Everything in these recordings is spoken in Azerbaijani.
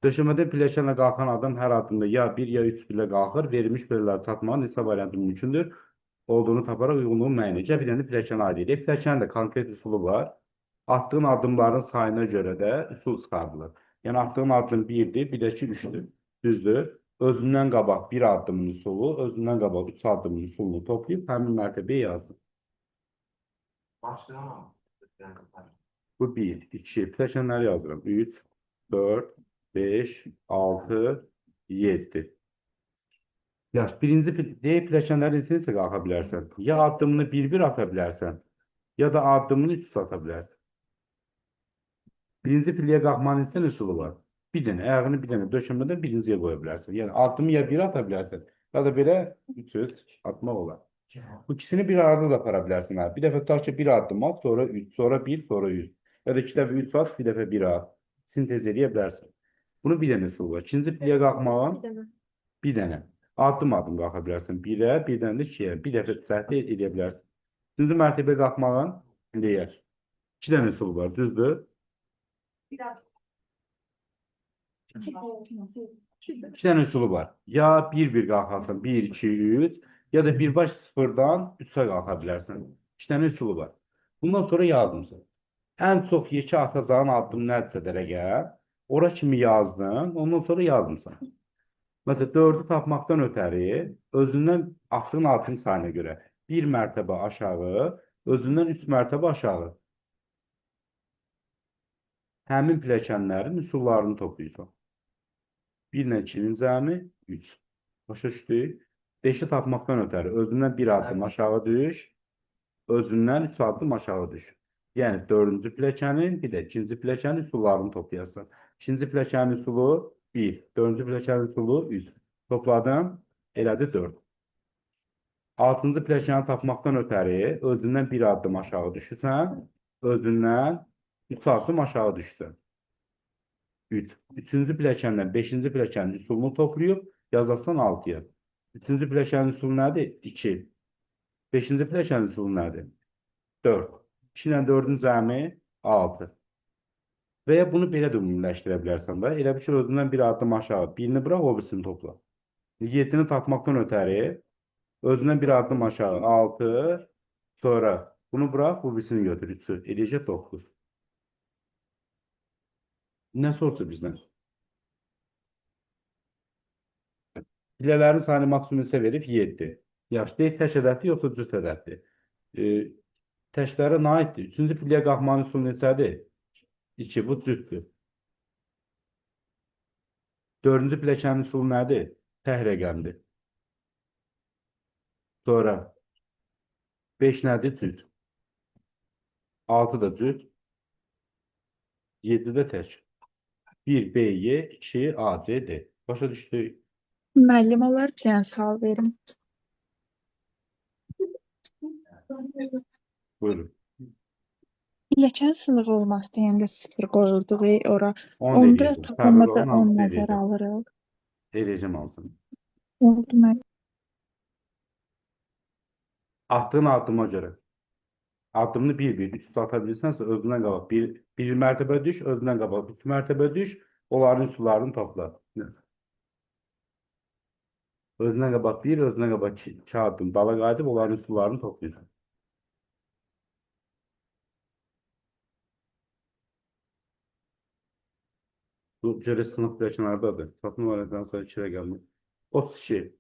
Döşəmədə pilləkənlə qalxan adam hər addımda ya 1 ya 3 pillə qalxır. Verilmiş pillələr çatmağın neçə variantı mümkündür olduğunu taparaq uyğunluğu müəyyən edin. Bir dənə də pilləkənə aid edək. Pilləkənin də konkret üsulu var. Attığın addımların sayına görə də üsul çıxardılır. Yəni attığın addım 1-dir, bir də ki 3-dür. Düzdür? Özündən qabaq 1 addımın üsulu, özündən qabaq 3 addımın üsulunu toplayıb həmin mərtəbəyə yazdım. Başlayamam. Bu 1, 2, pilləkənləri yazıram. 3, 4, 5, 6, 7. Yaş, birinci D pilləkənlərin neçə qalxa bilərsən? Ya addımını bir ata bilərsən, ya da addımını 3 ata bilərsən. Birinci pilləyə qalxmanın neçə üsulu var? Bir dənə, ayağını bir dənə döşəmədən birinciyə qoya bilərsən. Yəni addımı ya 1 ata bilərsən, ya da belə 300 atmaq olar. Bu ikisini bir arada da apara bilərsən. Bir dəfə tutaq ki, 1 addım at, sonra 3, sonra 1, sonra 100. Ya da 2 dəfə 3 at, bir dəfə 1 at. Sintez edə bilərsən. Bunun bir dənə üsulu var. İkinci pilləyə qalxmağın bir dənə. Addım qalxa bilərsən. 1-ə, bir dənə də 2-yə. Bir dəfə səhv edə bilərsən. Üçüncü mərtəbəyə qalxmağın deyər. 2 dənə üsulu var, düzdür? 2 dənə üsulu var. Ya 1-1 qalxarsan, 1, 2, 3, ya da birbaş 0-dan 3-ə qalxa bilərsən. 2 dənə üsulu var. Bundan sonra yazdımsan. Ən çox yekə atacağın addım nədirsə rəqəm, ora kimi yazdın, ondan sonra yazmısan. Məsələn, 4-ü tapmaqdan ötəri, özündən atdığın addım sayına görə 1 mərtəbə aşağı, özündən 3 mərtəbə aşağı. Həmin pilləkənlərin üsullarını toplayırsan. 1 ilə 2-nin cəmi 3. Başa düşdük? 5-i tapmaqdan ötəri, özündən 1 addım aşağı düş, özündən 3 addım aşağı düş. Yəni 4-cü pilləkənin, bir də 2-ci pilləkənin üsullarını toplayasın. 2-ci pilləkənin üsulu 1, 4-cü pilləkənin üsulu 3. Topladım, elədi 4. 6-cı pilləkəni tapmaqdan ötəri özündən 1 addım aşağı düşürsən, özündən 3 addım aşağı düşürsən. 3. 3-cü pilləkəndən 5-ci pilləkənin üsulunu toplayıb yazarsan 6-ya. 3-cü pilləkənin üsulu nədir? 2. 5-ci pilləkənin üsulu nədir? 4. 2 ilə 4-ün cəmi 6. Və ya bunu belə də ümumiləşdirə bilərsən də. Elə bir ki, özündən bir addım aşağı, birini bıraq, o birisini topla. 7-ni tapmaqdan ötəri, özündən bir addım aşağı, 6, sonra bunu bıraq, bu birisini götür, 3-ü, eləyəcək 9. Nə sorsa bizdən? Pilələrin sayını maksimum neçə verib? 7. Yaxşı, deyək tək ədəddir, yoxsa cüt ədəddir? Təklərə nə aiddir? 3-cü pilləyə qalxmanın üsulu neçədir? 2, bu cütdür. 4-cü pilləkənin üsulu nədir? Tək rəqəmdir. Sonra 5 nədir? Cüt. 6 da cüt. 7 də tək. 1 B, Y, 2 A, C, D. Başa düşdük. Müəllim olarkən sual verim. Buyurun. Pilləkən sınığı olmaz deyəndə 0 qoyurduq ora. 10 Onda eləyəcəm. tapmada Səbir 10 olun, nəzərə alırıq. eləyəcəm altını. Oldu müəllim. Attığın addıma görə. Addımını 1-1, 3 ata bilirsənsə, özündən qabaq 1 mərtəbə düş, özündən qabaq 3 mərtəbə düş, onların üsullarını topla. Özündən qabaq 1, özündən qabaq 2 addım dala qayıdıb, onların üsullarını toplayırsan. Bu görə sınıf pilləkənlərdadır. Satın varədən sonra 2 rəqəmli. 32.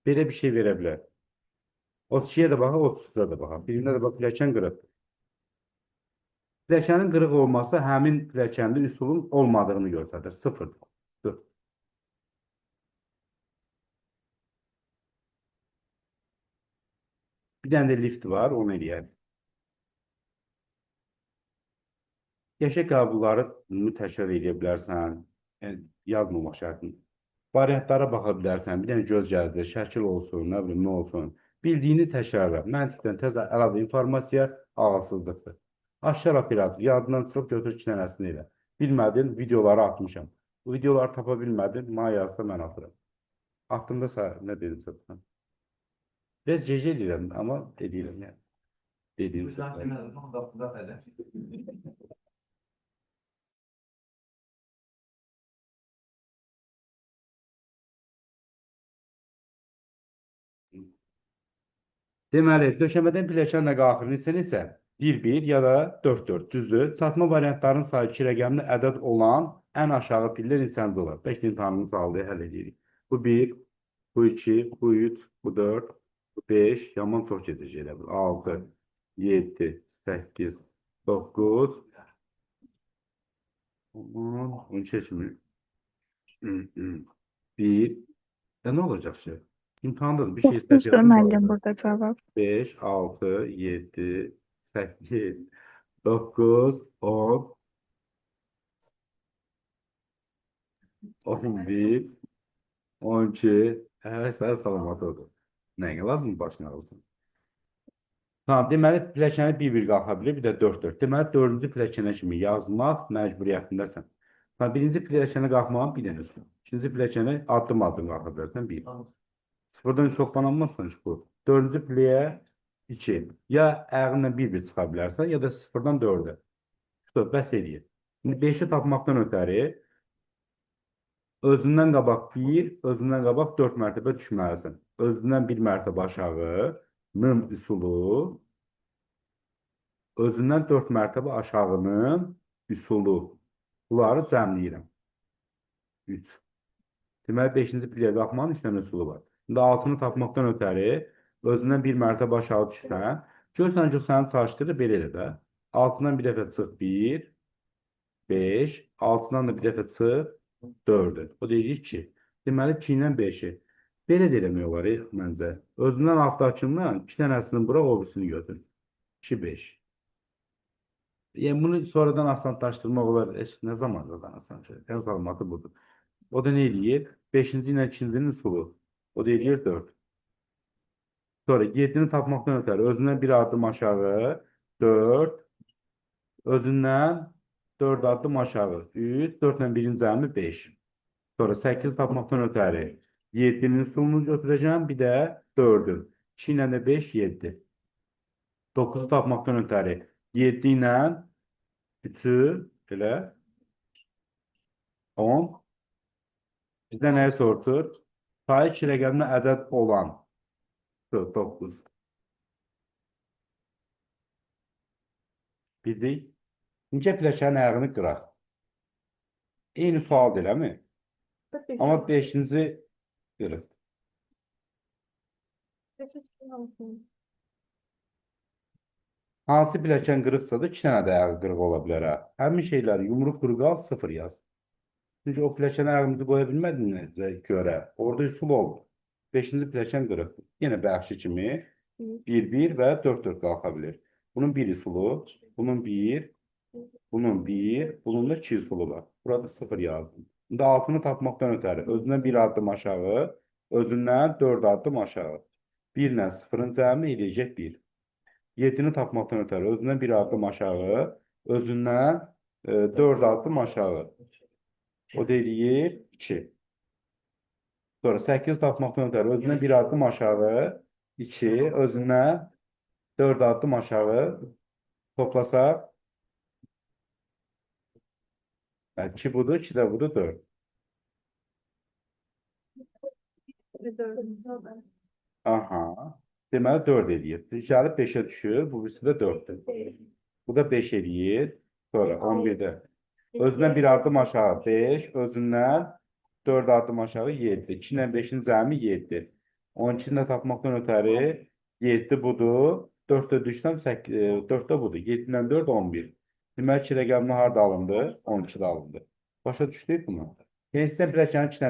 Belə bir şey verə bilər. 32-yə də baxaq, 33-ə də baxaq. Birində də bax, pilləkən qırıq. Pilləkənin qırıq olması həmin pilləkəndə üsulun olmadığını göstərir. 0. Bir dənə də lift var, onu eləyər. Qəşəng qəbulları təkrar edə bilərsən, yazmamaq şərtini. Variantlara baxa bilərsən, bir dənə göz gəzdir, şəkil olsun, nə bilim, nə olsun. Bildiyini təkrarla. Məntiqdən təzə əlavə informasiya ağılsızlıqdır. Aşkar operator, yadından çıxıb götür 2 dənəsini elə. Bilmədin, videoları atmışam. Bu videoları tapa bilmədin, mənə yazsa mən atıram. Aklımda nə dedimsə. Biraz gecə edirəm, amma edirəm yəni. Dediyim sözlər. Deməli, döşəmədən pilləkənlə qalxır neçə isə 1-1 ya da 4-4 düzdür. Çatma variantlarının sayı 2 rəqəmli ədəd olan ən aşağı pillə neçəndə olar? 5 imtahanımız aldı, həll edirik. Bu 1, bu 2, bu 3, bu 4, bu 5, yaman çox gedəcək elə bil. 6, 7, 8, 9, 10, 12 kimi. 1, nə olacaq ki? İmtahandadır, bir şey səhv 9-dur yazdım bu müəllim arada. burada cavab. 5, 6, 7, 8, 9, 10, 11, 12. Sən salamat oldu. Nəyə lazım başına alsın? Tamam, deməli pilləkəni bir-bir qalxa bilir, bir də 4-4. Deməli 4-cü pilləkənə kimi yazmaq məcburiyyətindəsən. Tamam, birinci pilləkənə qalxmağın bir dənə üstün. İkinci pilləkəni addım-addım qalxa bilərsən, 1. Sıfırdan heç çoxlanamazsan ki bu. 4-cü pilləyə 2. Ya ayağınla bir-bir çıxa bilərsən, ya da sıfırdan 4-ə. Stop, bəs eləyir. İndi 5-i tapmaqdan ötəri özündən qabaq 1, özündən qabaq 4 mərtəbə düşməlisən. Özündən 1 mərtəbə aşağı, nın üsulu, özündən 4 mərtəbə aşağının üsulu. Bunları cəmləyirəm. 3. Deməli 5-ci pilləyə qalxmanın 3 dənə üsulu var. İndi 6-nı tapmaqdan ötəri özündən 1 mərtəbə aşağı düşsən, görsən ki, səni çalışdırır, belə elə də. 6-dan bir dəfə çıx 1, 5, 6-dan da bir dəfə çıx 4-dür. O deyirik ki, deməli 2 ilə 5-i. Belə də eləmək olar məncə. Özündən altdakından 2 dənəsini bura, o birisini götür. 2, 5. Yəni bunu sonradan asanlaşdırmaq olar. Nə zaman qazanırsan ki? Ən salamatı budur. O da nə eləyir? 5-ci ilə 2-cinin üsulu. O da eləyir 4. Sonra 7-ni tapmaqdan ötəri özündən bir addım aşağı 4, özündən 4 addım aşağı 3, 4 ilə 1-in cəmi 5. Sonra 8 tapmaqdan ötəri 7-nin üsulunu götürəcəm, bir də 4-ün. 2 ilə də 5, 7. 9-u tapmaqdan ötəri 7 ilə 3-ü elə 10. Bizdə nəyə soruşur? Sayı 2 rəqəmli ədəd olan 9. Bildik. Necə pilləkənin ayağını qıraq? Eyni sual eləmi? Amma 5-ci qırıq. Hansı pilləkən qırıqsa da 2 dənə də ayağı qırıq ola bilər. Həmin şeyləri yumruq qırıq al, 0 yaz. Çünki o pilləkənə ayağımızı qoya bilmədiyinizə görə orada üsul olur. 5-ci pilləkən qırıq. Yenə bəxşi kimi 1-1 və 4-4 qalxa bilir. Bunun bir üsulu, bunun 1, bunun 1, bunun da 2 üsulu var. Burada 0 yazdım. İndi 6-nı tapmaqdan ötəri özündən 1 addım aşağı, özündən 4 addım aşağı. 1 ilə 0-ın cəmi eləyəcək 1. 7-ni tapmaqdan ötəri özündən 1 addım aşağı, özündən 4 addım aşağı. O da eləyir 2. Sonra 8 tapmaqdan ötəri özündən 1 addım aşağı, 2, özündən 4 addım aşağı toplasaq 2 budur, 2 də budur, 4. Aha. Deməli 4 eləyir. Gəlib 5-ə düşür, bu birisi də 4-dür. Bu da 5 eləyir. Sonra 11-də. Özündən 1 addım aşağı 5, özündən 4 addım aşağı 7. 2 ilə 5-in cəmi 7. 12-ni də tapmaqdan ötəri 7 budur. 4-də düşsəm 4-də budur. 7 ilə 4, 11. Deməli 2 rəqəmini harada alındı? 12-də alındı. Başa düşdük bunu? Pensiydən pilləkənin 2 dənə